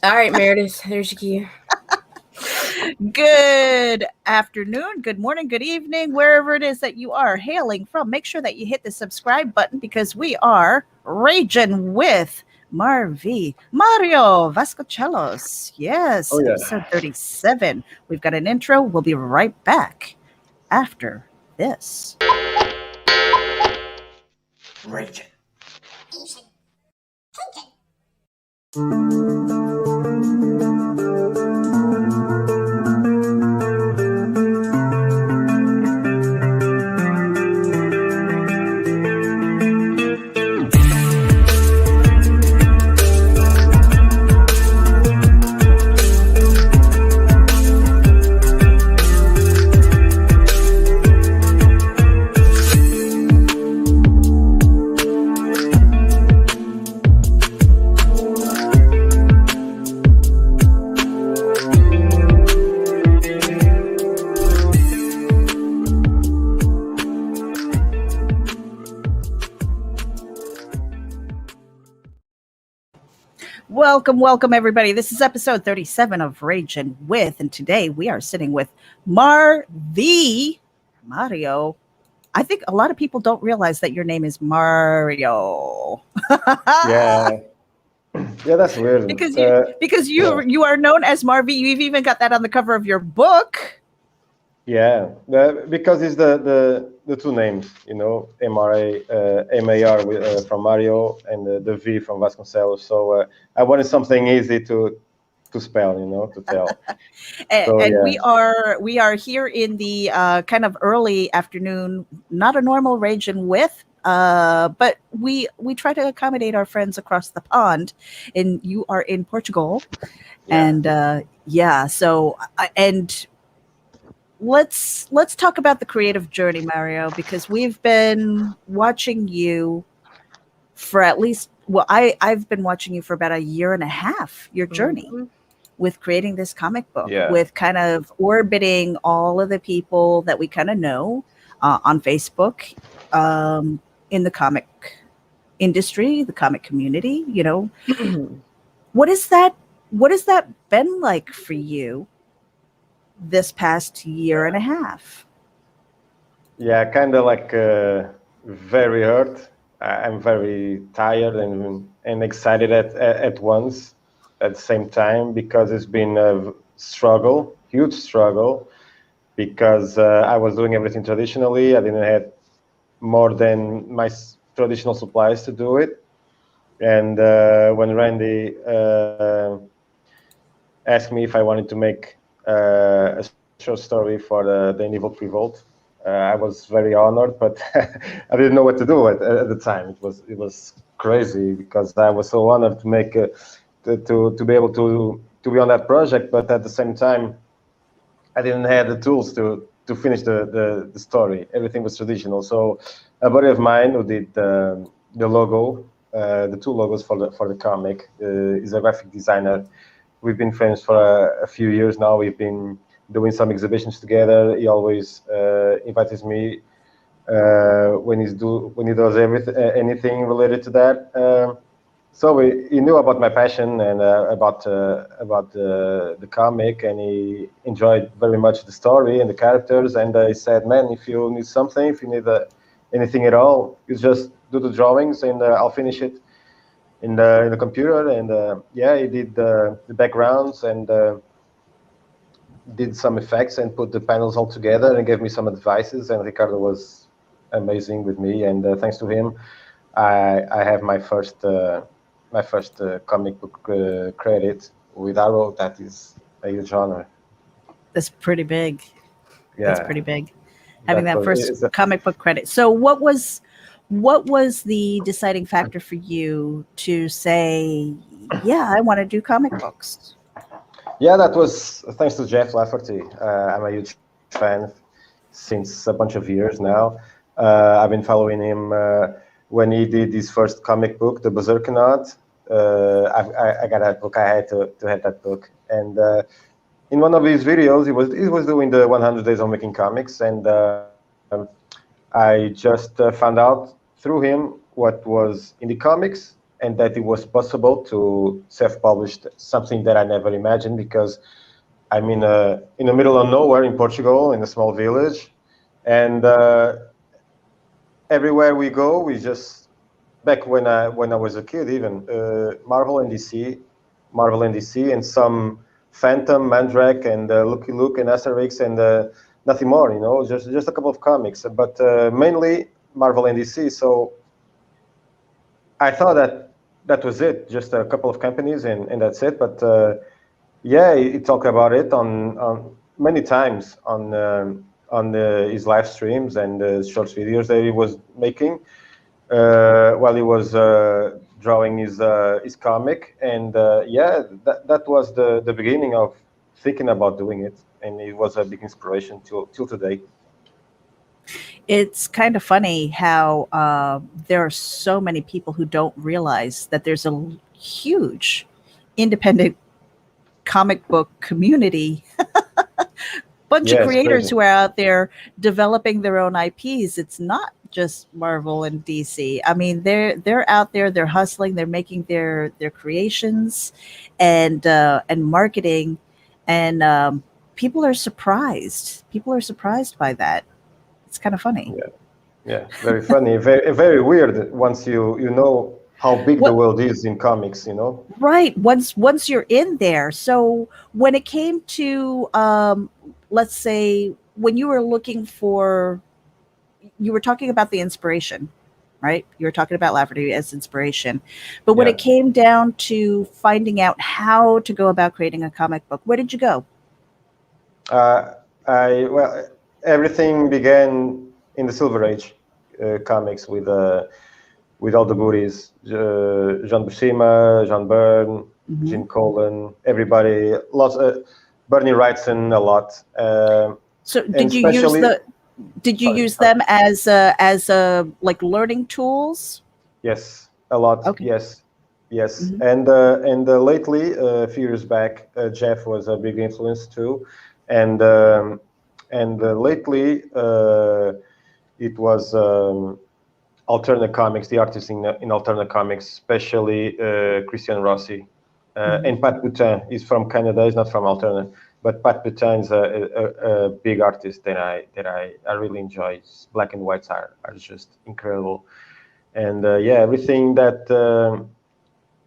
All right, Meredith, there's your key. Good afternoon, good morning, good evening, wherever it is that you are hailing from. Make sure that you hit the subscribe button because we are raging with MarV, Mario Vasconcelos. Yes, Oh, yeah. episode 37. We've got an intro. We'll be right back after this. Raging. Welcome, everybody. This is episode 37 of Raging With, and today we are sitting with MarV, Mario. I think a lot of people don't realize that your name is Mario. Yeah. Yeah, that's weird. because you are known as MarV. You've even got that on the cover of your book. Yeah, because it's the two names, MAR from Mario and the V from Vasconcelos. So I wanted something easy to spell, to tell. And we are here in the kind of early afternoon, not a normal Raging With. But we try to accommodate our friends across the pond, and you are in Portugal, and let's talk about the creative journey, Mario, because we've been watching you for at least I've been watching you for about a year and a half. Your journey with creating this comic book, with kind of orbiting all of the people that we kind of know on Facebook. In the comic industry, the comic community, what has that been like for you this past year and a half? Yeah, kind of like very hurt. I'm very tired and excited at once at the same time, because it's been a struggle, huge struggle, because I was doing everything traditionally. I didn't have more than my traditional supplies to do it. And when Randy asked me if I wanted to make a short story for the Evil Revolt, I was very honored, but I didn't know what to do at the time. It was crazy, because I was so honored to make to be able to be on that project, but at the same time, I didn't have the tools to finish the story. Everything was traditional. So a buddy of mine who did the logo, the two logos for the comic, is a graphic designer. We've been friends for a few years now. We've been doing some exhibitions together. He always invites me when he does anything related to that. So he knew about my passion and about the comic, and he enjoyed very much the story and the characters. And he said, "Man, if you need something, if you need anything at all, you just do the drawings, and I'll finish it in the computer." And he did the backgrounds and did some effects and put the panels all together and gave me some advices. And Ricardo was amazing with me, and thanks to him, I have my first comic book credit with Arrow. That is a huge honor. That's pretty big. Yeah, that's pretty big. Having that first comic book credit. So what was the deciding factor for you to say, yeah, I want to do comic books? Yeah, that was thanks to Jeff Lafferty. I'm a huge fan since a bunch of years now. I've been following him when he did his first comic book, The Berserkernaut. I got that book. I had to have that book. And in one of his videos, he was doing the 100 Days of Making Comics, and I just found out through him what was indie comics and that it was possible to self-publish something that I never imagined, because I'm in the middle of nowhere in Portugal, in a small village, and everywhere we go, we just, back when I was a kid, even Marvel and DC, and some Phantom, Mandrake, and Lucky Luke, and Asterix, and nothing more. Just a couple of comics, but mainly Marvel and DC. So I thought that was it, just a couple of companies, and that's it. But yeah, he talked about it on many times on his live streams and short videos that he was making while he was drawing his comic. And yeah, that was the beginning of thinking about doing it, and it was a big inspiration till today. It's kind of funny how there are so many people who don't realize that there's a huge independent comic book community. Bunch of creators crazy. who are out there developing their own IPs. It's not just Marvel and DC. I mean, they're out there, they're hustling, they're making their creations and marketing, and people are surprised. People are surprised by that. It's kind of funny. Yeah, very funny, very weird once you know how big the world is in comics, Right. Once you're in there. So when it came to let's say when you were looking for, you were talking about the inspiration, right? You were talking about Lafferty as inspiration. But when it came down to finding out how to go about creating a comic book, where did you go? Well, everything began in the Silver Age comics with all the goodies, John Buscema, John Byrne, Jim Colin, everybody, lots. Bernie Wrightson a lot. So did you use them as like learning tools? Yes, a lot. Okay. Yes. And lately, a few years back, Jeff was a big influence too, and lately it was alternate comics, the artists in alternate comics, especially Christian Rossi and Pat Boutin. He's from Canada. He's not from alternate, but Pat Boutin is a big artist that I really enjoy. His black and whites are just incredible, and yeah, everything that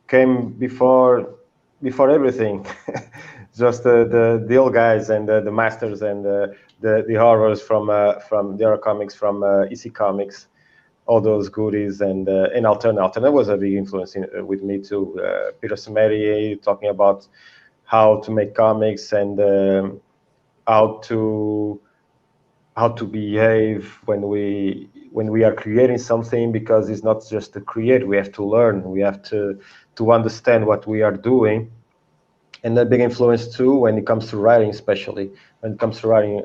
came before everything, just the old guys and the masters and the horrors from the horror comics from EC Comics, all those goodies, and Alternate was a big influence with me too. Peter Samari talking about how to make comics and how to behave when we are creating something, because it's not just to create, we have to learn, we have to understand what we are doing. And a big influence too when it comes to writing, especially when it comes to writing,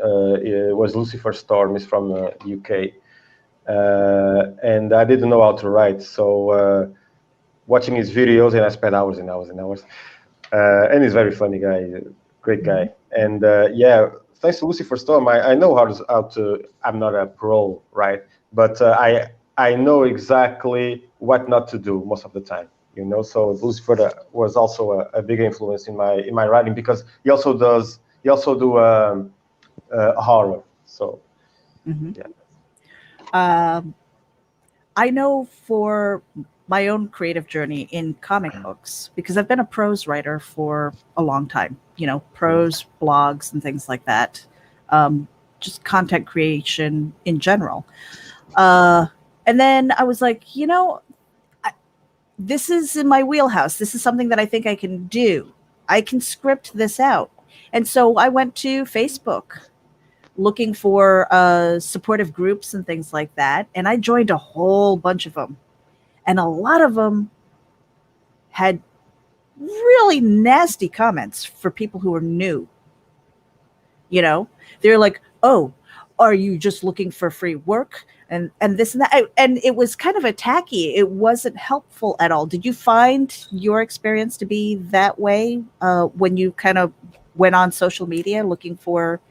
was Lucifer Storm. Is from the UK. And I didn't know how to write, so watching his videos, and I spent hours and hours and hours. And he's a very funny guy, great guy. And yeah, thanks to Lucifer Storm, I know how to. I'm not a pro, right? But I know exactly what not to do most of the time. So Lucifer was also a big influence in my writing, because he also do horror. So yeah. I know for my own creative journey in comic books, because I've been a prose writer for a long time, prose blogs and things like that, just content creation in general. And then I was like, this is in my wheelhouse. This is something that I think I can do. I can script this out. And so I went to Facebook looking for supportive groups and things like that. And I joined a whole bunch of them. And a lot of them had really nasty comments for people who are new. They're like, oh, are you just looking for free work? And this and that. And it was kind of attacky. It wasn't helpful at all. Did you find your experience to be that way when you kind of went on social media looking for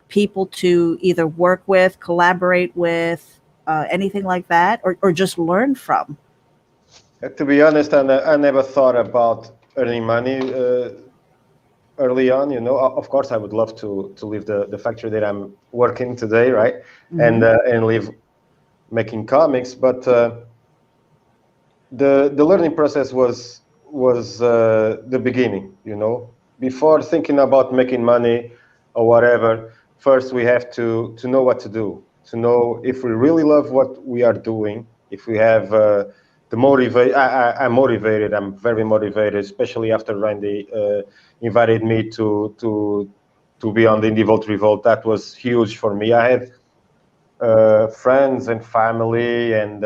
people to either work with, collaborate with, anything like that, or just learn from? To be honest, I never thought about earning money early on. Of course, I would love to leave the factory that I'm working today, right, and live making comics. But the learning process was the beginning. Before thinking about making money or whatever. First, we have to know what to do, to know if we really love what we are doing, if we have the motivate. I'm motivated. I'm very motivated, especially after Randy invited me to be on the Indie Vault Revolt. That was huge for me. I had friends and family and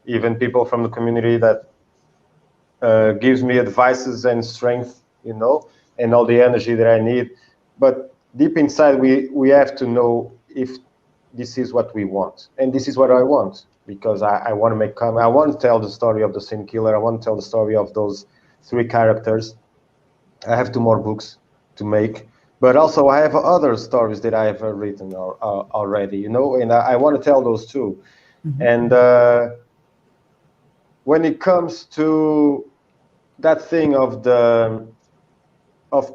even people from the community that gives me advices and strength, and all the energy that I need. But deep inside, we have to know if this is what we want, and this is what I want, because I want to make I want to tell the story of the Sin Killer. I want to tell the story of those 3 characters. I have 2 more books to make, but also I have other stories that I have written already, and I want to tell those too. And when it comes to that thing of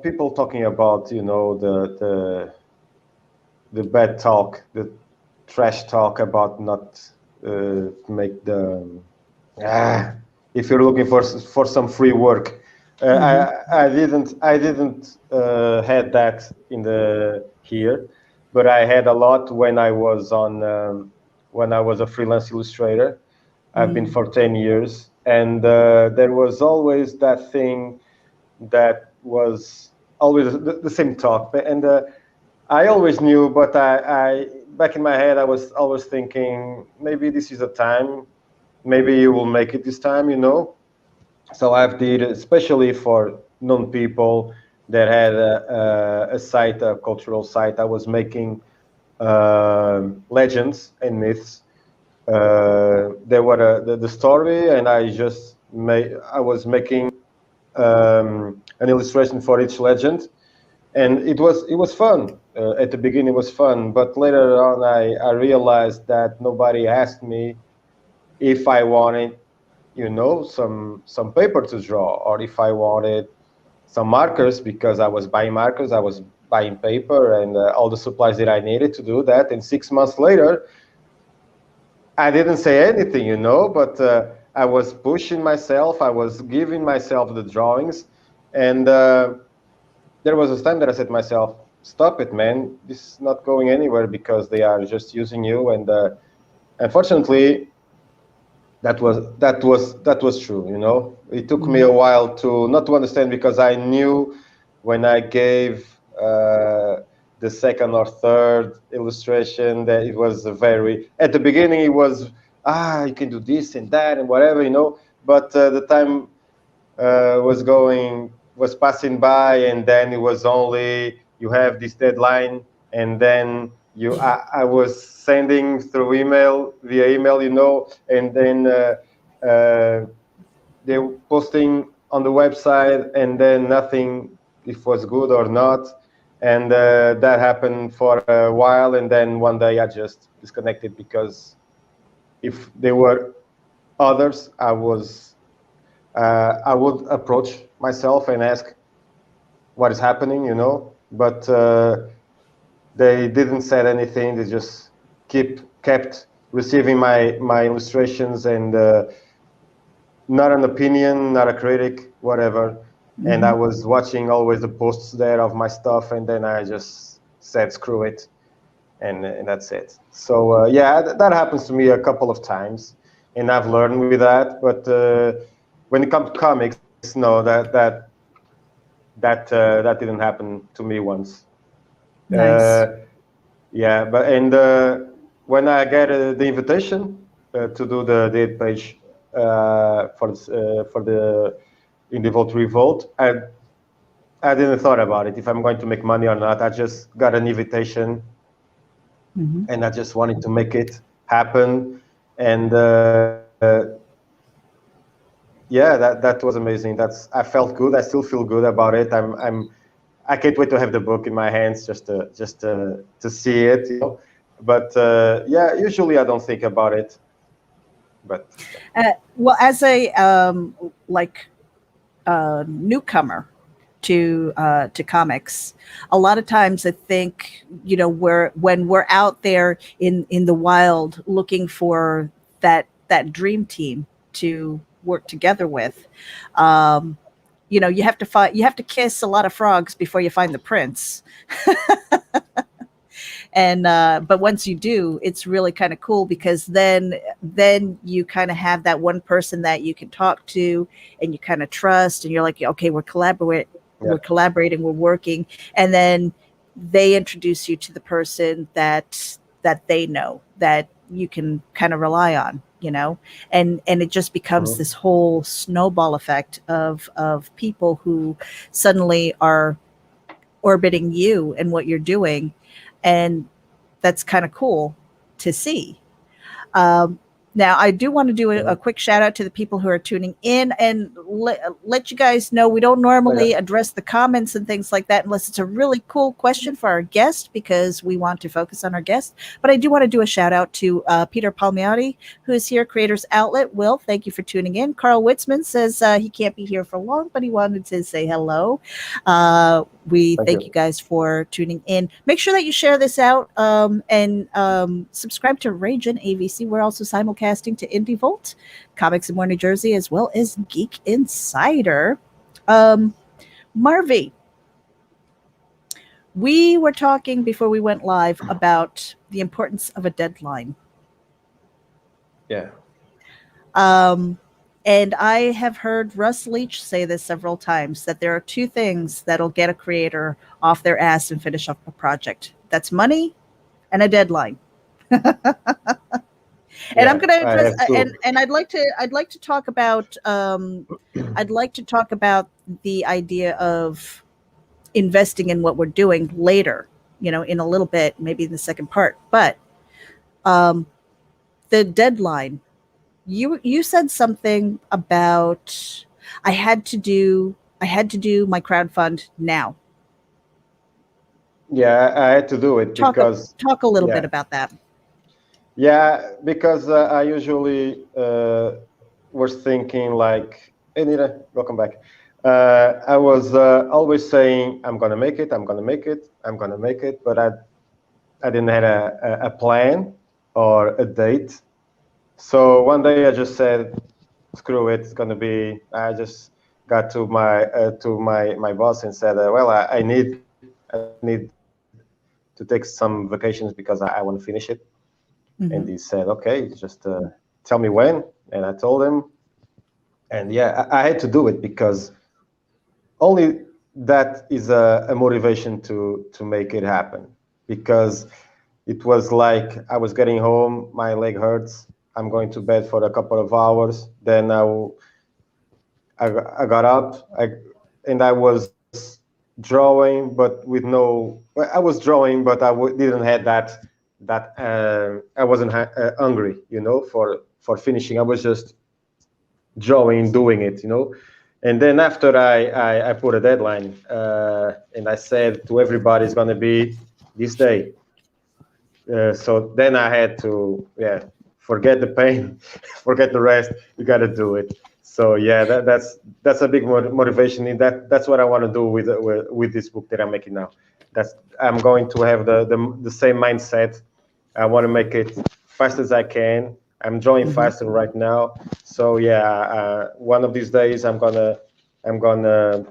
people talking about, the bad talk, the trash talk about not make the if you're looking for some free work. I didn't had that in the here, but I had a lot when I was a freelance illustrator. I've been for 10 years, and there was always that thing that was always the same talk. And I always knew, but I back in my head, I was always thinking, maybe this is a time, maybe you will make it this time, So I've did, especially for non-people that had a site, a cultural site. I was making legends and myths. They were the story, and I was making an illustration for each legend, and it was fun. At the beginning, it was fun, but later on, I realized that nobody asked me if I wanted, some paper to draw, or if I wanted some markers, because I was buying markers, I was buying paper, and all the supplies that I needed to do that. And 6 months later, I didn't say anything, but I was pushing myself. I was giving myself the drawings, and there was a time that I said to myself, "Stop it, man! This is not going anywhere because they are just using you." And unfortunately, that was true. It took me a while not to understand, because I knew when I gave the second or third illustration that it was at the beginning it was you can do this and that and whatever, but the time was passing by, and then it was only you have this deadline, and then I was sending via email, and then they were posting on the website, and then nothing if it was good or not. And that happened for a while, and then one day I just disconnected, because if there were others, I would approach myself and ask what is happening, but they didn't say anything. They just kept receiving my illustrations, and not an opinion, not a critic, whatever. And I was watching always the posts there of my stuff, and then I just said, screw it, and that's it. So yeah, that happens to me a couple of times, and I've learned with that. But when it comes to comics, no, that didn't happen to me once. Nice. Yeah, but when I get the invitation to do the 8-page for the Indie Vault Revolt, I didn't thought about it if I'm going to make money or not. I just got an invitation, and I just wanted to make it happen. And yeah, that was amazing. I felt good. I still feel good about it. I can't wait to have the book in my hands, just to see it. But yeah, usually I don't think about it. But Well, as a like newcomer to comics, a lot of times I think, you know, when we're out there in the wild looking for that dream team to work together with, you know, you have to kiss a lot of frogs before you find the prince. And but once you do, it's really kind of cool, because then you kind of have that one person that you can talk to and you kind of trust, and you're like, okay, we're collaborating, we're working, and then they introduce you to the person that they know that you can kind of rely on, you know, and it just becomes this whole snowball effect of people who suddenly are orbiting you and what you're doing, and that's kind of cool to see. Um, Now, I do want to do a quick shout out to the people who are tuning in, and let you guys know we don't normally address the comments and things like that unless it's a really cool question for our guest, because we want to focus on our guest. But I do want to do a shout out to Peter Palmiotti, who is here, Creators Outlet. Will, thank you for tuning in. Carl Witzman says he can't be here for long, but he wanted to say hello. We thank you guys for tuning in. Make sure that you share this out, and subscribe to RAGIN AVC. We're also simulcasting to IndieVolt, Comics in More New Jersey, as well as Geek Insider. MarV, we were talking before we went live about the importance of a deadline. Yeah. And I have heard Russ Leach say this several times, that there are two things that'll get a creator off their ass and finish up a project. That's money and a deadline. And I'm going to address, and I'd like to talk about the idea of investing in what we're doing later, you know, in a little bit, maybe in the second part. But the deadline, you said something about I had to do my crowdfund now. Yeah, I had to do it because talk a little bit about that. Yeah, because I usually was thinking like, hey, Nita, welcome back. I was always saying, I'm going to make it, I'm going to make it, I'm going to make it, but I didn't have a plan or a date. So one day I just said, screw it, it's going to be, I just got to my boss and said, well, I need to take some vacations because I want to finish it. And he said, okay, just tell me when. And I told him. And yeah, I had to do it because only that is a motivation to make it happen. Because it was like I was getting home, my leg hurts, I'm going to bed for a couple of hours. Then I got up and I was drawing, but with no, I was drawing, but I didn't have that I wasn't hungry, you know, for finishing. I was just drawing, doing it, you know. And then after I put a deadline, and I said to everybody, it's going to be this day. So then I had to, forget the pain, forget the rest. You got to do it. So yeah, that's a big motivation. In that's what I want to do with this book that I'm making now. I'm going to have the same mindset. I want to make it fast as I can. I'm drawing faster right now. So yeah, one of these days I'm gonna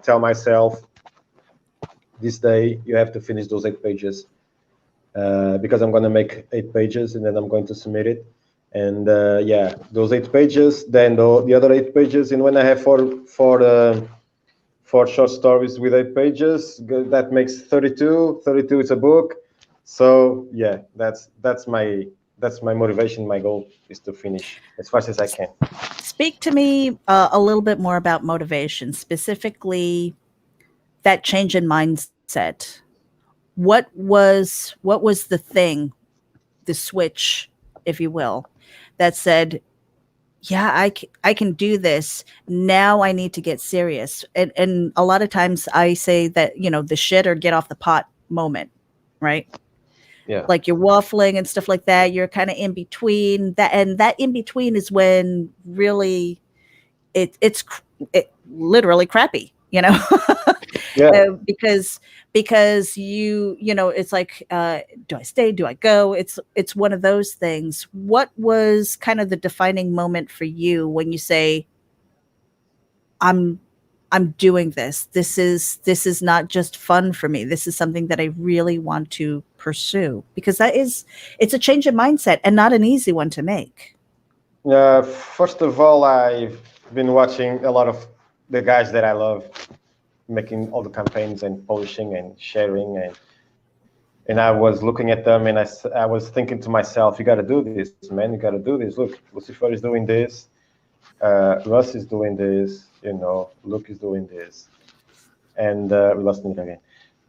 tell myself, this day you have to finish those 8 pages, because I'm gonna make 8 pages and then I'm going to submit it. And yeah, those 8 pages, then the other 8 pages, and when I have four short stories with 8 pages, that makes 32. 32 is a book. So yeah, that's my motivation. My goal is to finish as fast as I can. Speak to me a little bit more about motivation, specifically that change in mindset. What was the thing, the switch, if you will, that said, yeah, I can do this. Now I need to get serious. And a lot of times I say that, you know, the shit or get off the pot moment, right? Yeah. like you're waffling and stuff like that. You're kind of in between that, and that in between is when really it's literally crappy, Yeah. because it's like, do I stay? Do I go? It's one of those things. What was kind of the defining moment for you when you say, I'm doing this. This is not just fun for me. This is something that I really want to pursue, because it's a change of mindset and not an easy one to make. First of all, I've been watching a lot of the guys that I love making all the campaigns and publishing and sharing, and I was looking at them, and I was thinking to myself, you got to do this, man. You got to do this. Look, Lucifer is doing this. Russ is doing this. Luke is doing this, and we lost Nick again.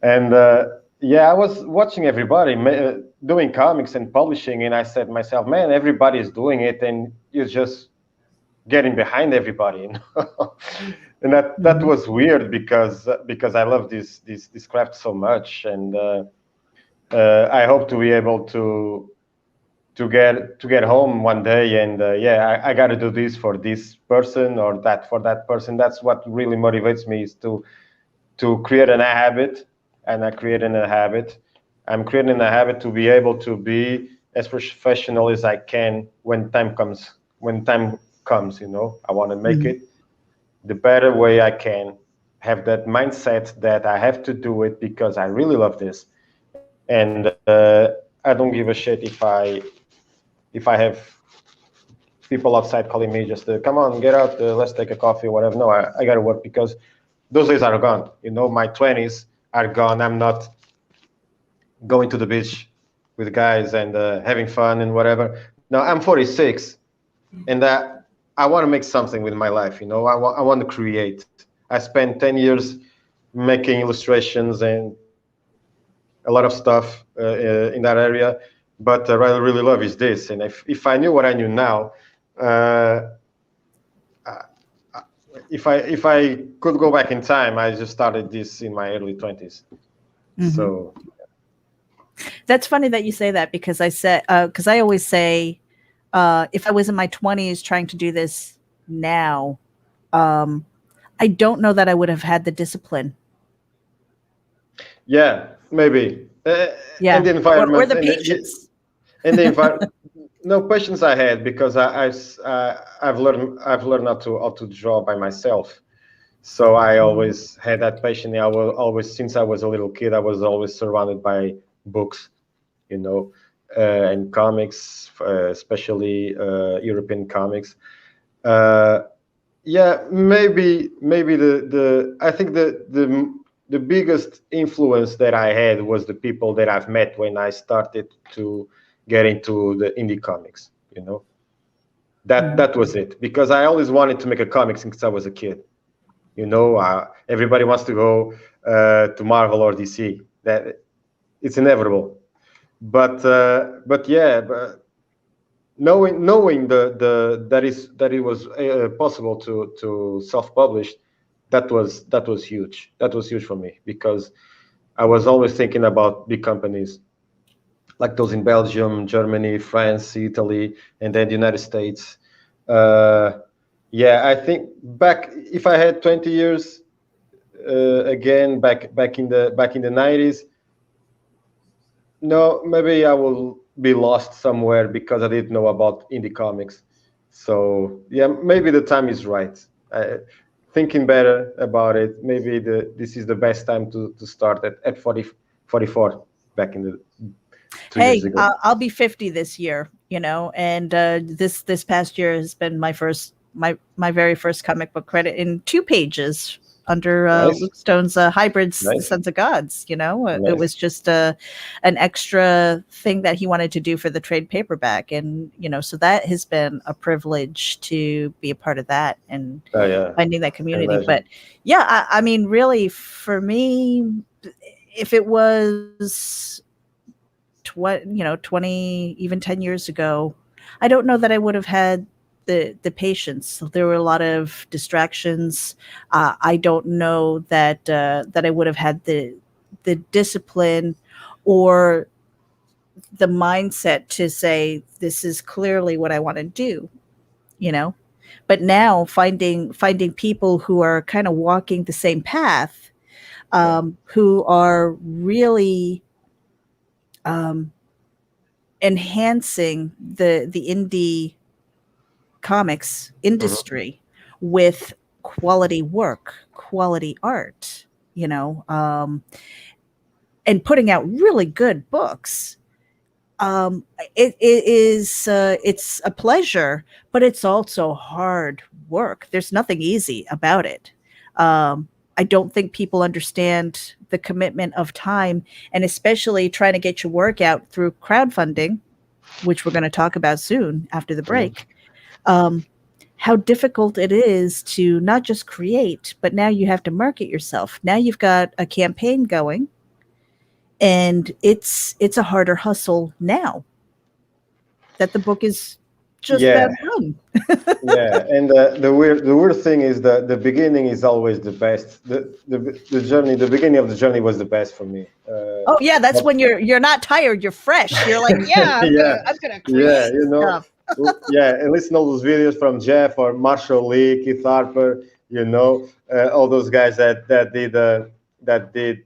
And I was watching everybody doing comics and publishing, and I said to myself, man, everybody is doing it, and you're just getting behind everybody, and that was weird because I love this craft so much, and I hope to be able to get home one day, and I got to do this for this person or that for that person. That's what really motivates me, is to create a habit, and I'm creating a habit to be able to be as professional as I can when time comes. I want to make it the better way I can, have that mindset that I have to do it because I really love this, and I don't give a shit if I have people outside calling me just to come on, get out, let's take a coffee, whatever. No, I got to work, because those days are gone. My 20s are gone. I'm not going to the beach with guys and having fun and whatever. No, I'm 46, and I want to make something with my life. I want to create. I spent 10 years making illustrations and a lot of stuff in that area, but what I really love is this. And if I knew what I knew now, if I could go back in time, I just started this in my early 20s. So that's funny that you say that, because I always say, if I was in my 20s trying to do this now, I don't know that I would have had the discipline. Yeah, maybe. Yeah, and the environment, or the patience. And the environment. No patience I had, because I've learned how to draw by myself. So I always had that patience. I was always, since I was a little kid, I was always surrounded by books, and comics, especially European comics. Maybe I think the biggest influence that I had was the people that I've met when I started to get into the indie comics. That was it, because I always wanted to make a comic since I was a kid. Everybody wants to go to Marvel or DC. That it's inevitable. But knowing that it was possible to self-publish, that was huge. That was huge for me, because I was always thinking about big companies like those in Belgium, Germany, France, Italy, and then the United States. I think if I had 20 years again, back in the 90s, no, maybe I will be lost somewhere because I didn't know about indie comics. So maybe the time is right. Thinking better about it, maybe this is the best time to start at 44 back in the 2 years ago. I'll be 50 this year, and this past year has been my very first comic book credit in 2 pages under Nice. Luke Stone's Hybrids, Nice. Sons of Gods. Nice. It was just an extra thing that he wanted to do for the trade paperback, and so that has been a privilege to be a part of that and finding that community. But I mean, really, for me, if it was 20, even 10 years ago, I don't know that I would have had the patience. There were a lot of distractions. I don't know that I would have had the discipline or the mindset to say, this is clearly what I want to do, you know. But now finding people who are kind of walking the same path, who are really enhancing the indie comics industry with quality work, quality art, you know, and putting out really good books. It's a pleasure, but it's also hard work. There's nothing easy about it. I don't think people understand the commitment of time, and especially trying to get your work out through crowdfunding, which we're going to talk about soon after the break. How difficult it is to not just create, but now you have to market yourself. Now you've got a campaign going, and it's a harder hustle now that the book is just about done. And the weird thing is that the beginning is always the best. The journey, the beginning of the journey was the best for me. Oh yeah, that's when you're not tired, you're fresh. You're like, I'm gonna create stuff. And listen to all those videos from Jeff or Marshall Lee, Keith Harper, you know, all those guys that did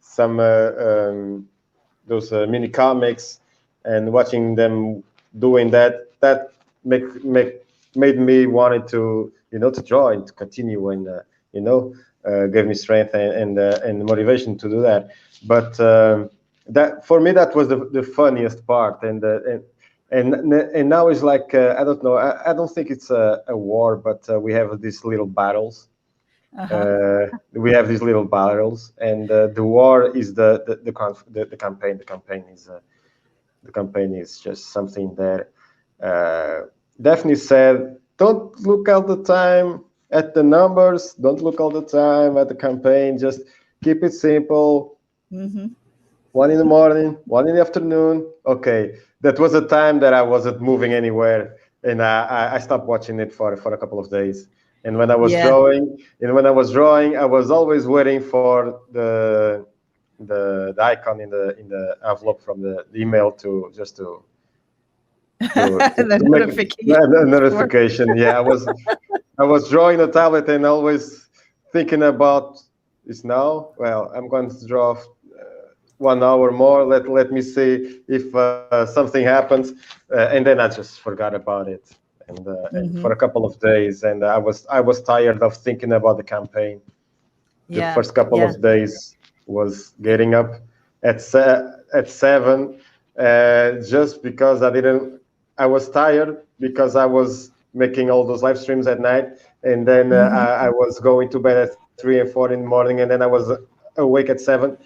some those mini comics, and watching them doing that made me wanted to, you know, to draw and to continue, and you know, gave me strength and motivation to do that. But that, for me, that was the funniest part, and now it's like I don't know, I don't think it's a war, but we have these little battles. We have these little battles, and the war is the campaign. The campaign is just something that Daphne said, don't look all the time at the numbers, don't look all the time at the campaign, just keep it simple. 1 in the morning, 1 in the afternoon. Okay, that was a time that I wasn't moving anywhere, and I stopped watching it for a couple of days. And when I was drawing, I was always waiting for the icon in the envelope from the email to the notification. Yeah, I was drawing the tablet and always thinking about this now. Well, I'm going to draw 1 hour more. Let me see if something happens, and then I just forgot about it. And for a couple of days, and I was tired of thinking about the campaign. The first couple of days was getting up at 7, just because I was tired, because I was making all those live streams at night, and then I was going to bed at 3 and 4 in the morning, and then I was awake at 7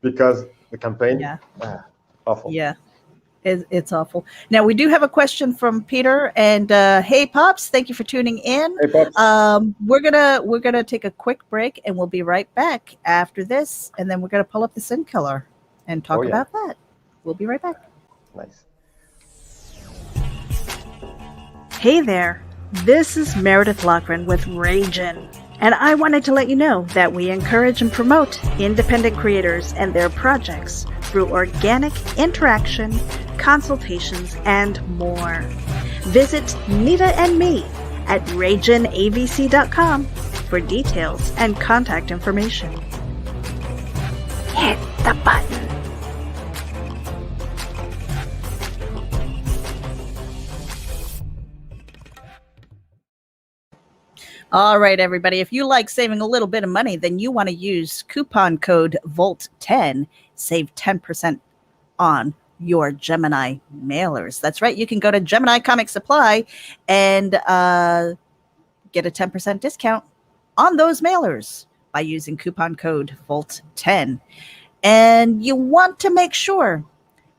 because the campaign. Awful. It's awful. Now we do have a question from Peter, and hey Pops, thank you for tuning in. Hey Pops. We're gonna take a quick break, and we'll be right back after this, and then we're gonna pull up the Sin Killer and talk about that. We'll be right back. Nice. Hey there, this is Meredith Loughran with RAGIN, and I wanted to let you know that we encourage and promote independent creators and their projects through organic interaction, consultations, and more. Visit Nita and me at RAGINAVC.com for details and contact information. Hit the button. All right, everybody. If you like saving a little bit of money, then you want to use coupon code VOLT10. Save 10% on your Gemini mailers. That's right. You can go to Gemini Comic Supply and get a 10% discount on those mailers by using coupon code VOLT10. And you want to make sure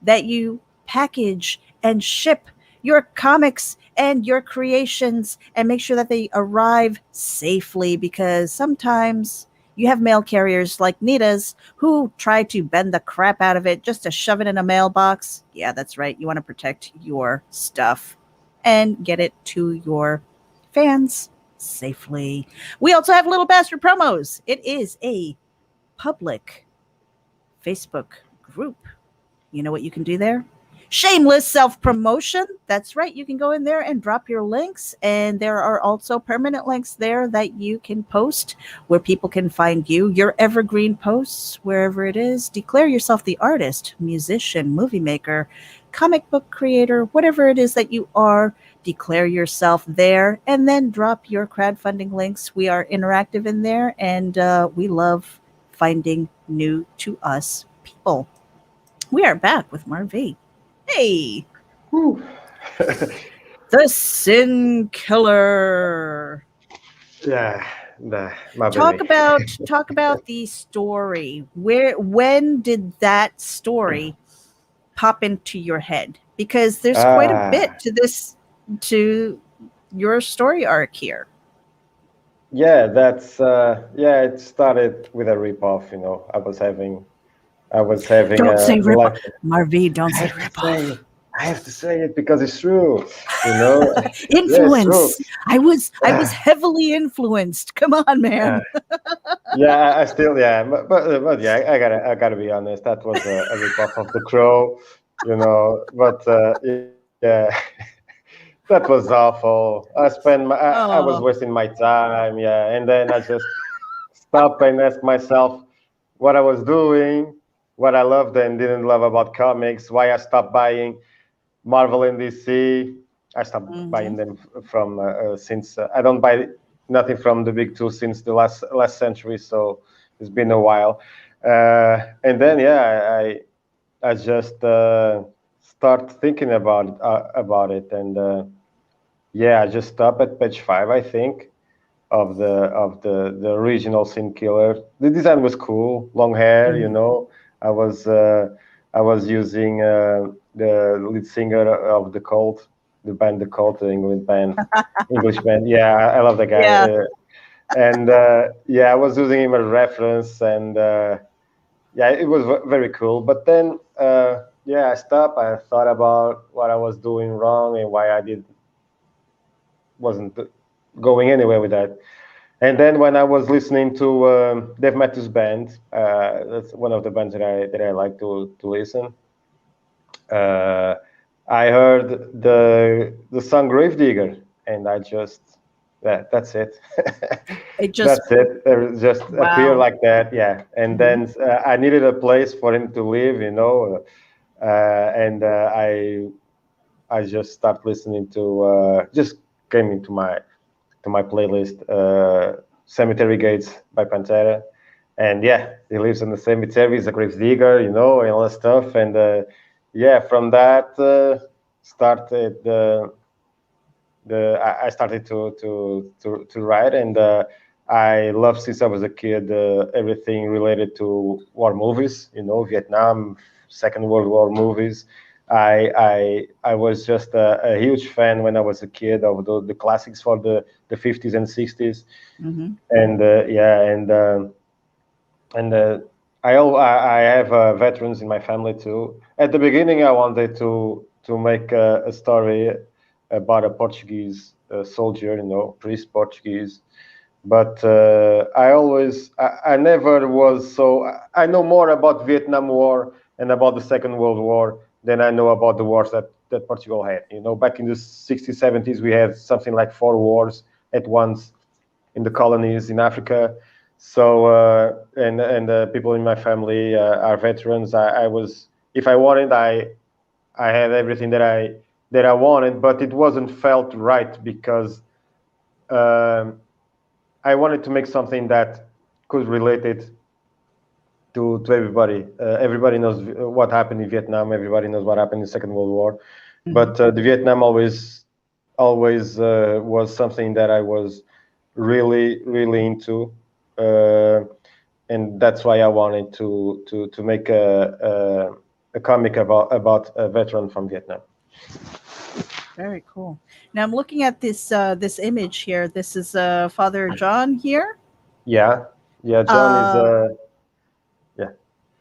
that you package and ship your comics and your creations and make sure that they arrive safely, because sometimes you have mail carriers like Nita's who try to bend the crap out of it just to shove it in a mailbox. Yeah, that's right. You want to protect your stuff and get it to your fans safely. We also have Little Bastard Promos. It is a public Facebook group. You know what you can do there? Shameless self-promotion. That's right. You can go in there and drop your links. And there are also permanent links there that you can post where people can find you, your evergreen posts, wherever it is. Declare yourself the artist, musician, movie maker, comic book creator, whatever it is that you are. Declare yourself there and then drop your crowdfunding links. We are interactive in there, and we love finding new to us people. We are back with MarV. Hey, Whew. the Sin Killer. Yeah, my Talk baby. about the story. When did that story pop into your head? Because there's quite a bit to your story arc here. Yeah, it started with a ripoff. I was having Don't say a ripoff, life. MarV. Don't I say have to say ripoff. it. I have to say it because it's true. Yeah, it's true. Influence. I was heavily influenced. Come on, man. Yeah, I still, yeah, but yeah, I gotta be honest. That was a ripoff of The Crow, But yeah, that was awful. I was Oh. wasting my time, yeah, and then I just stopped and asked myself what I was doing, what I loved and didn't love about comics, why I stopped buying Marvel and DC. I stopped Mm-hmm. buying them from since I don't buy nothing from the big two since the last century, so it's been a while. And then I just start thinking about it, and I just stopped at page 5, I think, of the original Sin Killer. The design was cool, long hair, I was uh, I was using the lead singer of the Cult, the Cult, the English band. Yeah, I love the guy. Yeah. And I was using him as reference, and it was very cool. But then I stopped. I thought about what I was doing wrong and why I wasn't going anywhere with that. And then when I was listening to Dave Matthews Band, that's one of the bands that I like to listen. Uh, I heard the song Gravedigger, and I just that's it. It just That's it. It just appeared wow. like that, yeah. And then I needed a place for him to live, and I just start listening to just came into my playlist, Cemetery Gates by Pantera. And he lives in the cemetery. He's a grave digger, and all that stuff. And from that started I started to write, and I love since I was a kid everything related to war movies. Vietnam, Second World War movies. I was just a huge fan when I was a kid of the classics for the 50s and 60s, and I have veterans in my family too. At the beginning, I wanted to make a story about a Portuguese soldier, priest Portuguese, but I never was so. I know more about Vietnam War and about the Second World War than I know about the wars that Portugal had. Back in the 60s, 70s, we had something like 4 wars at once in the colonies in Africa. So and people in my family are veterans. I was, if I wanted, I had everything that I wanted, but it wasn't felt right because I wanted to make something that could relate it to everybody. Everybody knows what happened in Vietnam. Everybody knows what happened in the Second World War. But the Vietnam always was something that I was really, really into. And that's why I wanted to make a comic about a veteran from Vietnam. Very cool. Now I'm looking at this image here. This is Father John here. Yeah, John is yeah.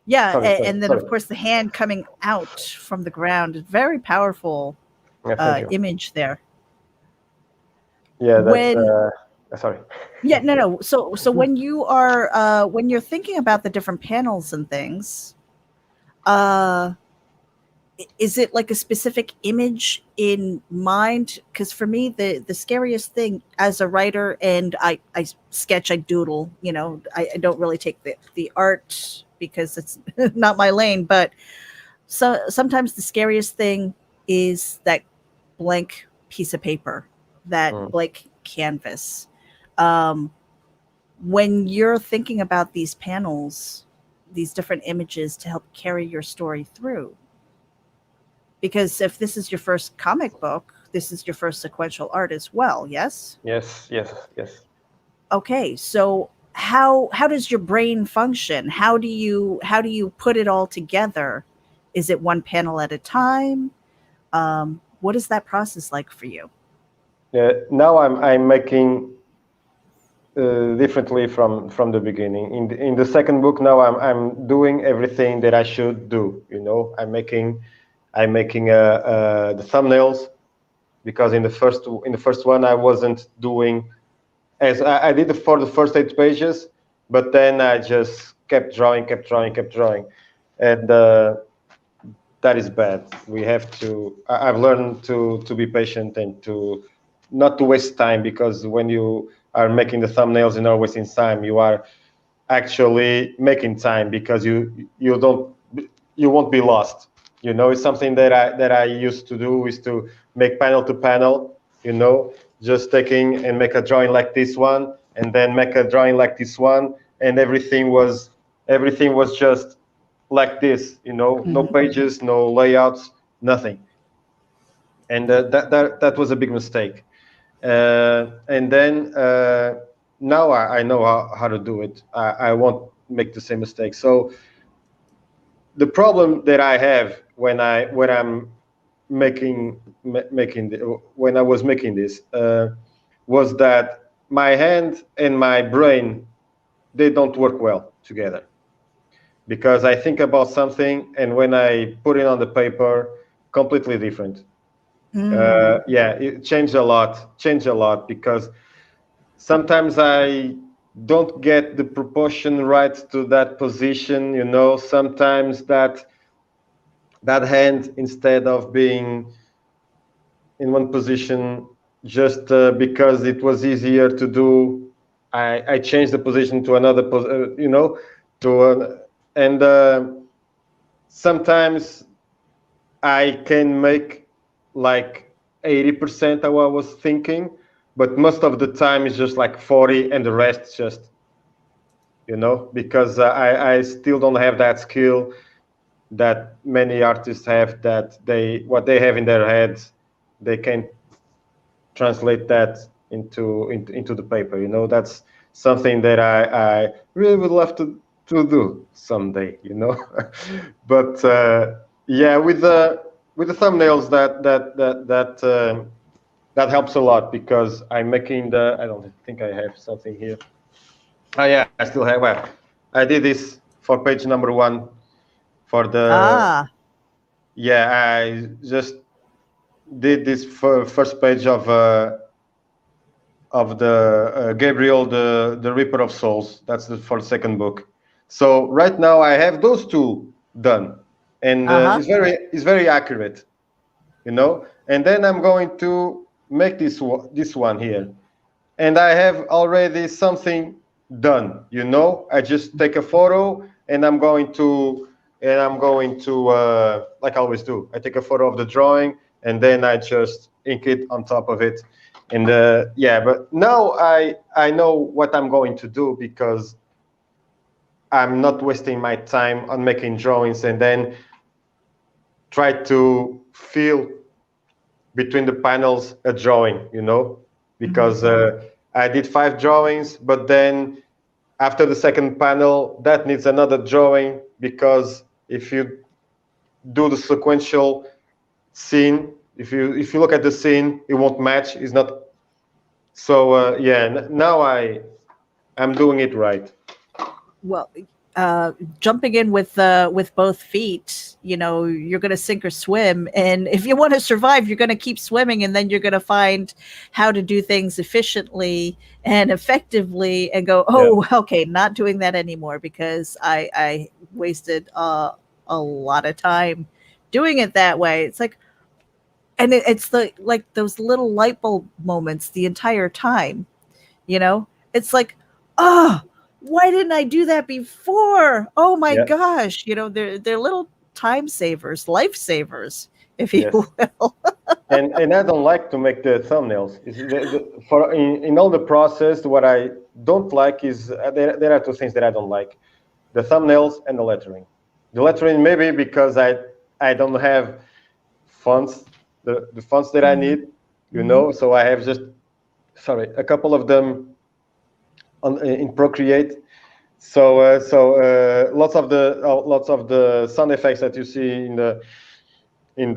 Yeah, Sorry. and then of course the hand coming out from the ground. Very powerful Thank you. image there. Yeah, that's sorry. Yeah, no. So when you are when you're thinking about the different panels and things, is it like a specific image in mind? Because for me, the scariest thing as a writer, and I sketch, I doodle, I don't really take the art because it's not my lane, but so sometimes the scariest thing is that blank piece of paper, that blank canvas. When you're thinking about these panels, these different images to help carry your story through, because if this is your first comic book, this is your first sequential art as well, yes? Yes. Okay, so how does your brain function? How do you put it all together? Is it one panel at a time? What is that process like for you? Now I'm making differently from the beginning. In the second book now I'm doing everything that I should do. I'm making the thumbnails, because in the first one I wasn't doing as I did for the first 8 pages, but then I just kept drawing, and that is bad. I've learned to be patient and to not to waste time, because when you are making the thumbnails, you're not wasting time. You are actually making time, because you won't be lost. It's something that I used to do, is to make panel to panel. Just taking and make a drawing like this one, and then make a drawing like this one, and everything was just like this. No pages, no layouts, nothing. And that was a big mistake. And then now I know how to do it. I won't make the same mistake. So the problem that I have when I was making this was that my hand and my brain, they don't work well together, because I think about something, and when I put it on the paper, completely different. It changed a lot, because sometimes I don't get the proportion right to that position. Sometimes that hand, instead of being in one position, just because it was easier to do, I changed the position to another and sometimes I can make like 80% of what I was thinking, but most of the time it's just like 40, and the rest just, because I still don't have that skill that many artists have, that what they have in their heads, they can translate that into the paper. That's something that I really would love to do someday. But with the thumbnails, that helps a lot, because I'm making I don't think I have something here. Oh yeah, I still have. Well, I did this for page number 1 for the. Yeah, I just did this first page of the Gabriel, the Reaper of Souls. That's for the second book. So right now I have those 2 done, and it's very accurate, And then I'm going to make this one here, and I have already something done. I just take a photo, and I'm going to like I always do. I take a photo of the drawing, and then I just ink it on top of it. And but now I know what I'm going to do, because I'm not wasting my time on making drawings and then try to feel between the panels a drawing, because I did 5 drawings, but then after the second panel, that needs another drawing, because if you do the sequential scene, if you look at the scene, it won't match. It's not. So now I'm doing it right. Well, jumping in with both feet, you're going to sink or swim. And if you want to survive, you're going to keep swimming, and then you're going to find how to do things efficiently and effectively, and go, okay, not doing that anymore, because I wasted a lot of time doing it that way. It's like, and it's like those little light bulb moments the entire time. You know, it's like, oh, why didn't I do that before? Oh my Yeah. gosh, you know, they're little time savers, life savers, if you Yes. will. And I don't like to make the thumbnails. For in all the process, what I don't like is there are two things that I don't like: the thumbnails and the lettering. The lettering maybe because I don't have fonts, the fonts that I need, you know. So I have just a couple of them in Procreate. So lots of the sound effects that you see in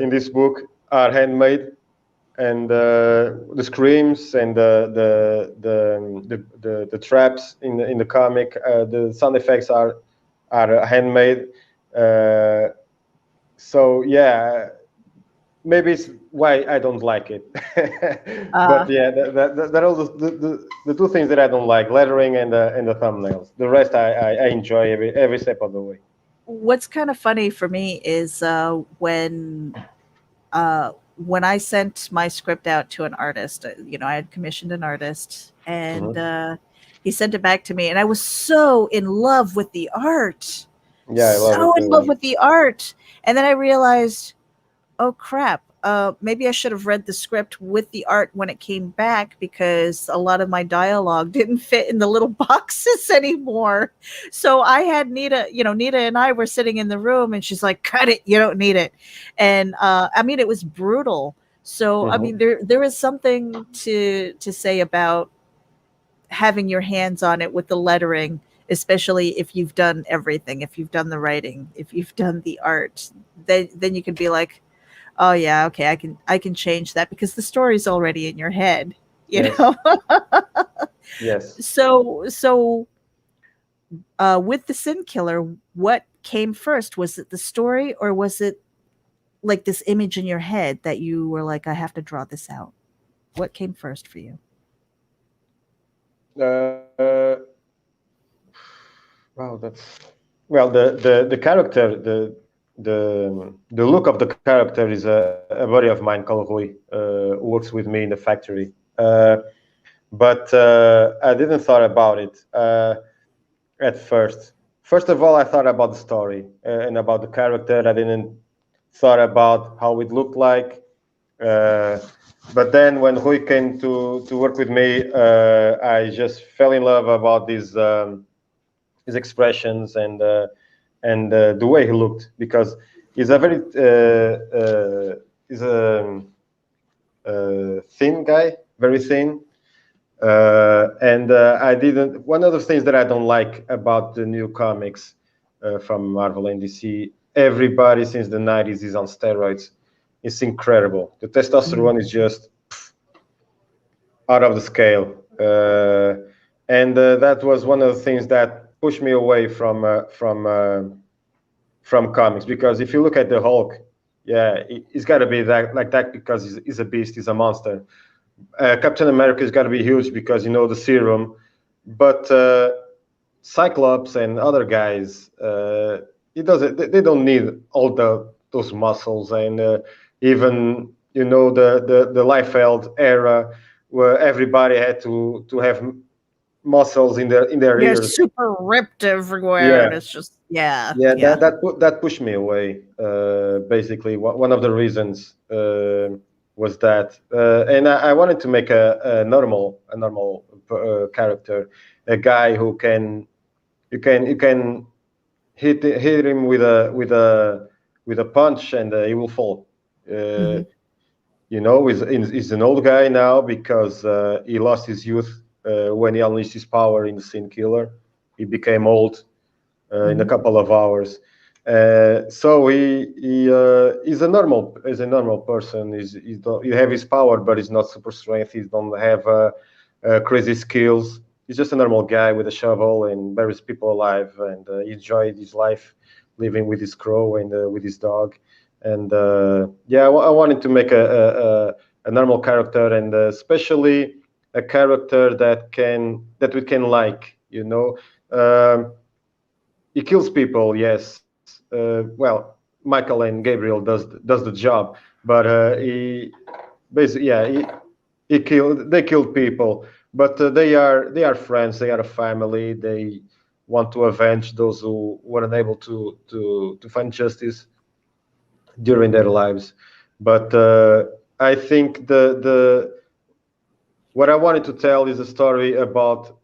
this book are handmade, and the screams and the traps in the comic, the sound effects are handmade. So yeah, maybe it's why I don't like it. But yeah, that are the two things that I don't like: lettering and the thumbnails. The rest I enjoy every step of the way. What's kind of funny for me is when I sent my script out to an artist, you know, I had commissioned an artist, and he sent it back to me, and I was so in love with the art, Yeah, I love it so in love too. with the art, and then I realized, oh crap, maybe I should have read the script with the art when it came back, because a lot of my dialogue didn't fit in the little boxes anymore. So I had Nita, you know, Nita and I were sitting in the room, and she's like, cut it, you don't need it. And I mean, it was brutal. So I mean, there is something to say about having your hands on it with the lettering, especially if you've done everything, if you've done the writing, if you've done the art, then you can be like, oh yeah, okay, I can change that because the story's already in your head, you Yes. know. Yes. So with the Sin Killer, what came first? Was it the story, or was it like this image in your head that you were like, I have to draw this out? What came first for you? Wow, that's well, the character, the look of the character is a buddy of mine called Rui, who works with me in the factory. But I didn't thought about it at first. First of all, I thought about the story and about the character. I didn't thought about how it looked like. Uh, but then when Rui came to work with me, I just fell in love about his expressions and the way he looked, because he's a very he's a thin guy, very thin. And I didn't. One of the things that I don't like about the new comics from Marvel and DC, everybody since the 90s is on steroids. It's incredible. The testosterone is just out of the scale. And that was one of the things that pushed me away from comics, because if you look at the Hulk, yeah, he's got to be that like that because he's a beast, he's a monster. Captain America's got to be huge because you know the serum, but Cyclops and other guys, it doesn't. They don't need all those muscles, and even you know the Liefeld era where everybody had to have muscles in their You're ears. super ripped everywhere, Yeah, and it's just yeah, yeah, yeah. that pushed me away. Basically, one of the reasons was that, and I wanted to make a normal character, a guy who can you can hit him with a punch and he will fall. Uh, Mhm. you know, he's an old guy now because he lost his youth when he unleashed his power in the Sin Killer. He became old in a Mhm. couple of hours. So he's a normal person. He have his power, but he's not super strength. He don't have crazy skills. He's just a normal guy with a shovel and buries people alive, and he enjoyed his life living with his crow and with his dog. And yeah, I wanted to make a normal character, and especially a character that we can like. You know, he kills people, yes. Well, Michael and Gabriel does the job, but he basically, yeah, they killed people, but they are friends, they are a family, they want to avenge those who were unable to find justice during their lives. But I think the what I wanted to tell is a story about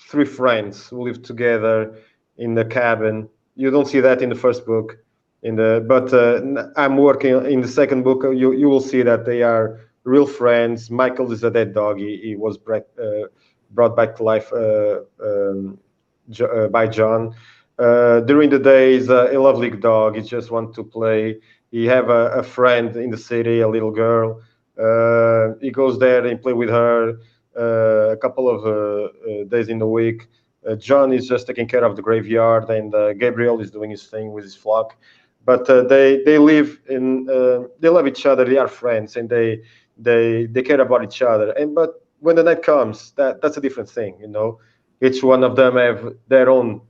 three friends who live together in the cabin. You don't see that in the first book, but I'm working in the second book. You will see that they are real friends. Michael is a dead dog. He was brought back to life by John. During the day, he's a lovely dog. He just wants to play. He have a friend in the city, a little girl. He goes there and play with her a couple of days in the week. John is just taking care of the graveyard, and Gabriel is doing his thing with his flock. But they live in they love each other. They are friends, and they care about each other. And but when the night comes, that's a different thing. Each one of them have their own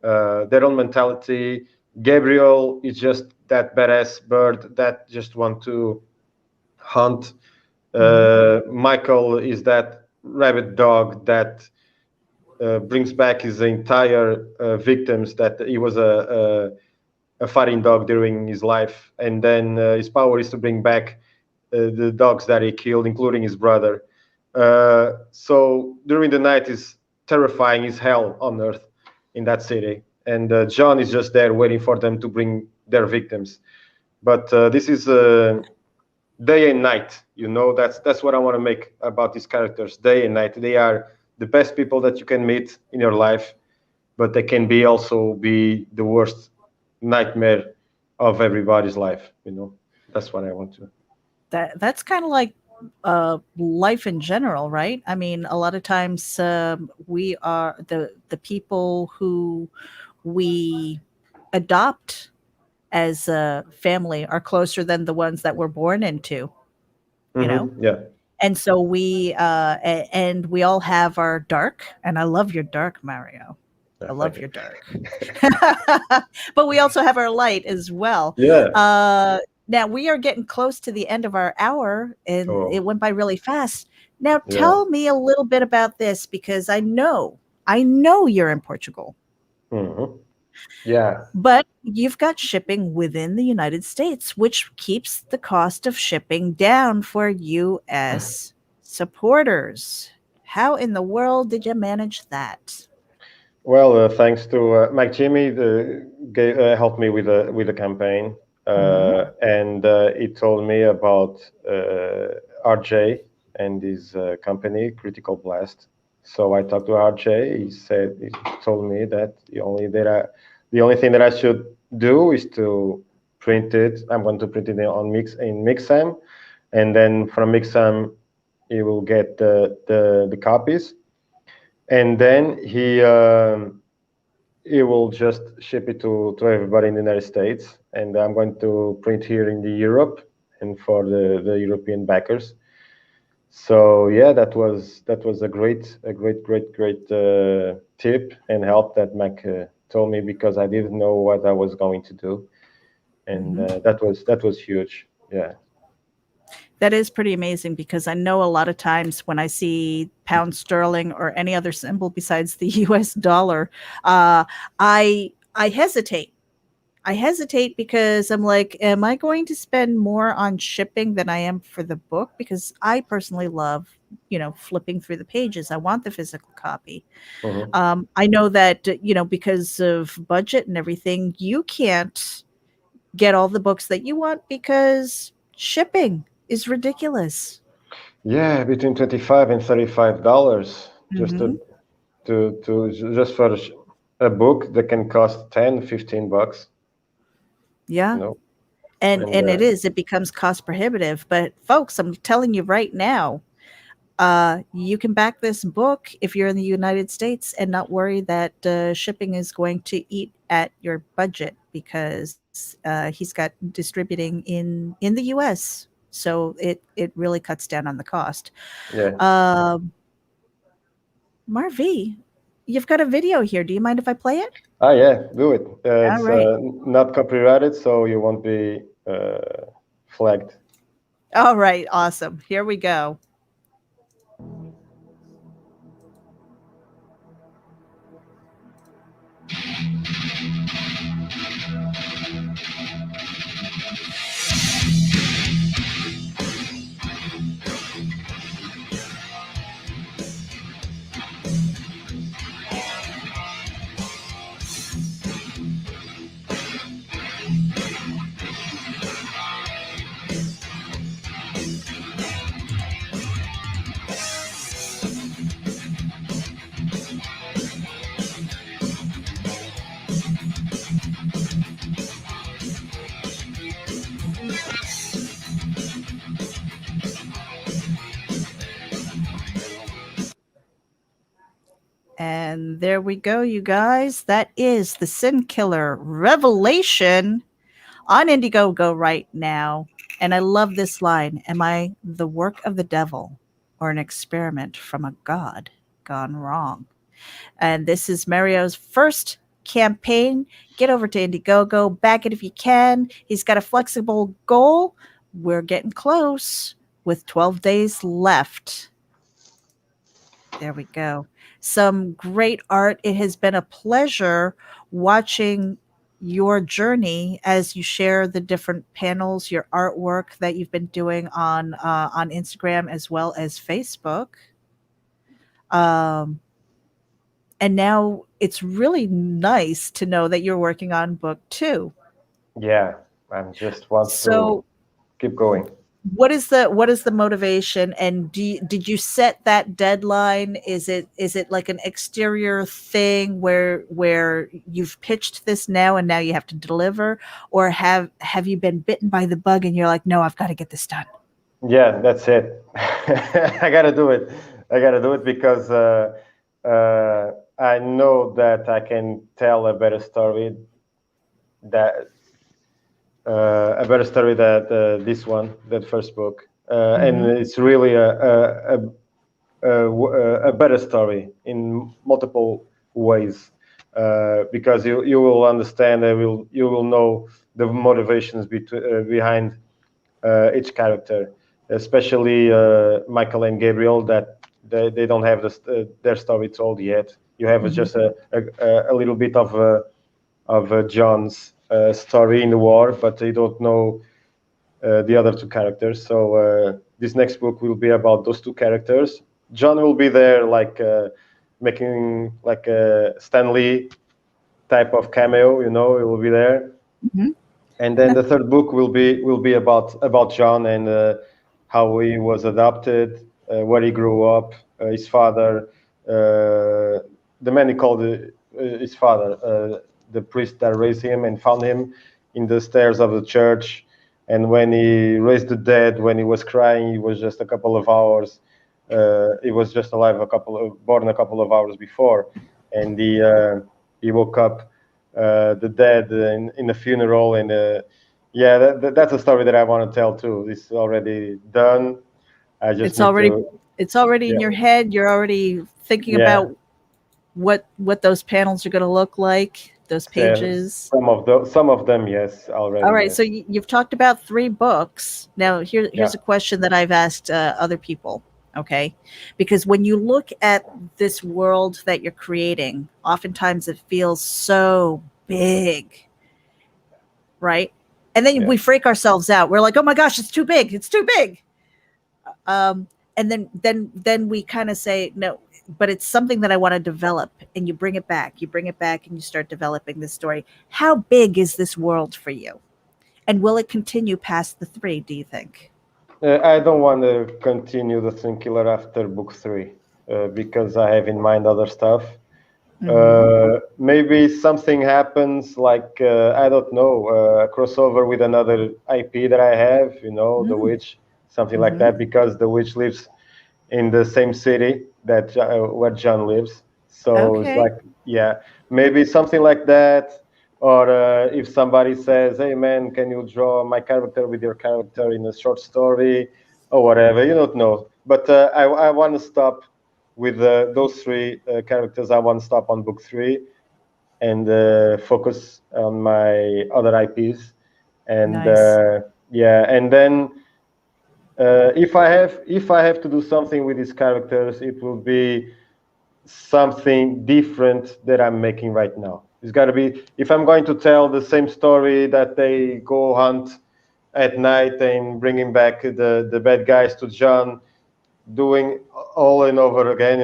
mentality. Gabriel is just that badass bird that just want to hunt. Michael is that rabid dog that brings back his entire victims. That he was a fighting dog during his life, and then his power is to bring back the dogs that he killed, including his brother. So during the night is terrifying, is hell on earth in that city, and John is just there waiting for them to bring their victims. But this is day and night. That's what I want to make about these characters. Day and night. They are the best people that you can meet in your life, but they can also be the worst nightmare of everybody's life. That's what I want to. That's kind of like life in general, right? I mean, a lot of times we are the people who we adopt as a family are closer than the ones that we're born into. Yeah. And so and we all have our dark, and I love your dark, Mario. I love your dark. But we also have our light as well. Yeah. Now we are getting close to the end of our hour, and it went by really fast. Now tell me a little bit about this, because I know you're in Portugal. Yeah. But you've got shipping within the United States, which keeps the cost of shipping down for U.S. supporters. How in the world did you manage that? Well, thanks to Mike Jimmy, helped me with the campaign, and he told me about RJ and his company, Critical Blast. So I talked to RJ. He told me that the only thing that I should do is to print it. I'm going to print it in Mixam, and then from Mixam, he will get the copies, and then he will just ship it to everybody in the United States, and I'm going to print here in the Europe and for the European backers. So yeah, that was a great tip and help that Mac told me, because I didn't know what I was going to do, and that was huge. Yeah. That is pretty amazing, because I know a lot of times when I see pound sterling or any other symbol besides the US dollar, I hesitate. I hesitate because I'm like, am I going to spend more on shipping than I am for the book? Because I personally love, flipping through the pages. I want the physical copy. I know that, because of budget and everything, you can't get all the books that you want because shipping is ridiculous. Yeah, between $25 and $35 just just for a book that can cost $10-15. Yeah. And it becomes cost prohibitive. But folks, I'm telling you right now, you can back this book if you're in the United States and not worry that shipping is going to eat at your budget, because he's got distributing in the US. So it really cuts down on the cost. Yeah. MarV, you've got a video here. Do you mind if I play it? Ah, yeah, do it. It's right. not copyrighted, so you won't be flagged. All right, awesome. Here we go. And there we go, you guys. That is The Sin Killer Revelation on IndieGoGo right now. And I love this line. Am I the work of the devil or an experiment from a god gone wrong? And this is Mario's first campaign. Get over to IndieGoGo, back it if you can. He's got a flexible goal. We're getting close with 12 days left. There we go. Some great art. It has been a pleasure watching your journey as you share the different panels, your artwork that you've been doing on Instagram as well as Facebook. And now it's really nice to know that you're working on book 2. Yeah, I'm just want to keep going. What is the motivation, and did you set that deadline? Is it like an exterior thing where you've pitched this now and now you have to deliver, or have you been bitten by the bug and you're like, no, I've got to get this done? Yeah, that's it. I gotta do it. Because I know that I can tell a better story that this one, that first book, and it's really a better story in multiple ways, because you will understand, you will know the motivations behind each character, especially Michael and Gabriel, that they don't have their story told yet. You have just a little bit of John's story in the war, but they don't know the other two characters. So this next book will be about those two characters. John will be there, like making like a Stan Lee type of cameo. He will be there. And then the third book will be about John and how he was adopted, where he grew up, his father, the man he called his father, the priest that raised him and found him in the stairs of the church. And when he raised the dead, when he was crying, he was just a couple of hours. He was just alive born a couple of hours before, and he woke up the dead in a funeral. And that's a story that I want to tell too. It's already done. It's already in your head. You're already thinking about what those panels are going to look like. Those pages. Some of them, yes, already. All right, yes. so you've talked about 3 books. Now here's a question that I've asked other people. Okay, because when you look at this world that you're creating, oftentimes it feels so big, right? And then we freak ourselves out. We're like, oh my gosh, it's too big. It's too big. And then we kind of say, no, but it's something that I want to develop, and you bring it back and you start developing this story. How big is this world for you? And will it continue past the 3, do you think? I don't want to continue the Sin Killer after book 3 because I have in mind other stuff. Maybe something happens, like I don't know, a crossover with another IP that I have, The Witch, something like that, because The Witch lives in the same city that where John lives. So It's like, maybe something like that. Or if somebody says, hey man, can you draw my character with your character in a short story or whatever, you don't know. But I want to stop with those three characters, I want to stop on book 3 and focus on my other IPs. And Nice. and then if I have to do something with these characters, it will be something different that I'm making right now. It's got to be, if I'm going to tell the same story that they go hunt at night and bringing back the bad guys to John, doing all and over again,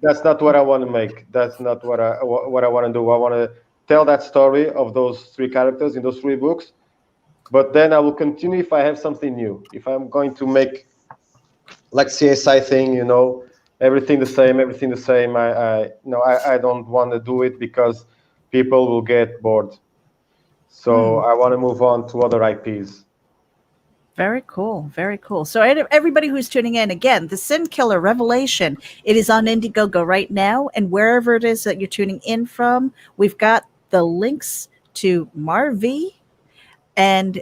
that's not what I want to make. That's not what I want to do. I want to tell that story of those three characters in those 3 books, but then I will continue if I have something new. If I'm going to make like CSI thing, everything the same. I don't want to do it because people will get bored. So I want to move on to other IPs. Very cool. Very cool. So everybody who's tuning in, again, The Sin Killer Revelation, it is on IndieGoGo right now. And wherever it is that you're tuning in from, we've got the links to MarV and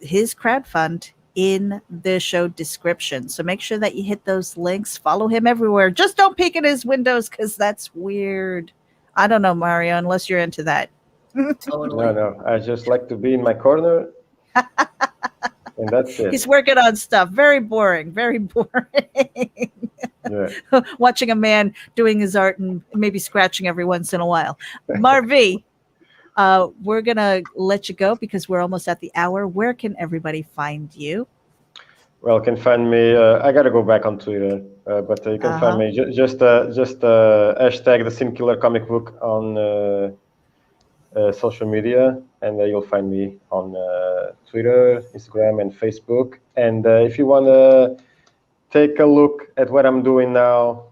his crowdfund in the show description. So make sure that you hit those links. Follow him everywhere. Just don't peek at his windows because that's weird. I don't know, Mario, unless you're into that. Totally. No. I just like to be in my corner. And that's it. He's working on stuff. Very boring. Very boring. Yeah. Watching a man doing his art and maybe scratching every once in a while. MarV, we're going to let you go because we're almost at the hour. Where can everybody find you? Well, you can find me. I got to go back on Twitter, but you can find me. Just hashtag the Sin Killer comic book on social media, and you'll find me on Twitter, Instagram, and Facebook. And if you want to take a look at what I'm doing now,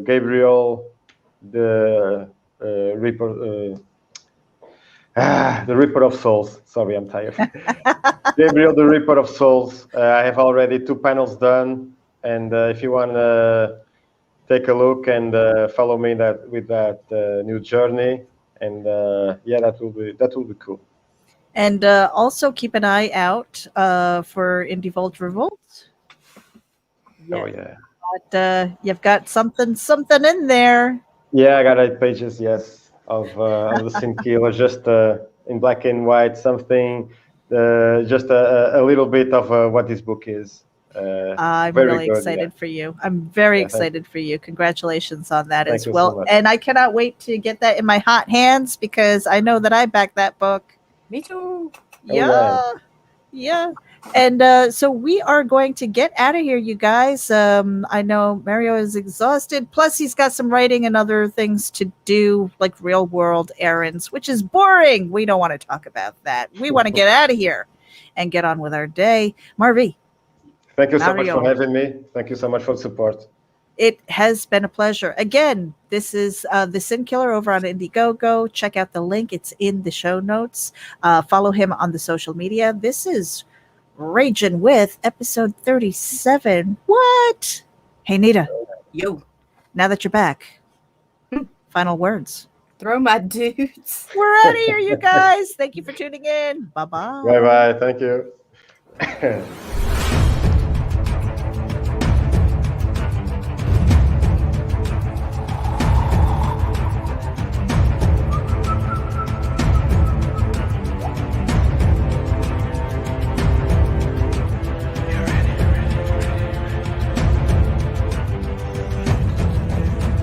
Gabriel, the Reaper, the Reaper of Souls. Sorry, I'm tired. Gabriel, the Reaper of Souls. I have already 2 panels done, and if you want to take a look and follow me with that new journey. And that will be cool. And also keep an eye out for Indie Vault Revolt. Oh yeah. But, you've got something in there. Yeah, I got 8 pages. Yes, of the Sin Killer, just in black and white. Something, just a little bit of what this book is. I'm really excited for you. I'm very excited for you. Congratulations on that as well. So and I cannot wait to get that in my hot hands because I know that I backed that book. Me too. Yeah. And so we are going to get out of here, you guys. I know Mario is exhausted. Plus, he's got some writing and other things to do, like real world errands, which is boring. We don't want to talk about that. We want to get out of here and get on with our day. MarV. Thank you so much for having me. Thank you so much for the support. It has been a pleasure. Again, this is The Sin Killer over on IndieGoGo. Check out the link. It's in the show notes. Follow him on the social media. This is Ragin' with episode 37. What? Hey, Nita. Yo. Now that you're back, final words. Throw my dudes. We're out of here, you guys. Thank you for tuning in. Bye-bye. Bye-bye. Thank you.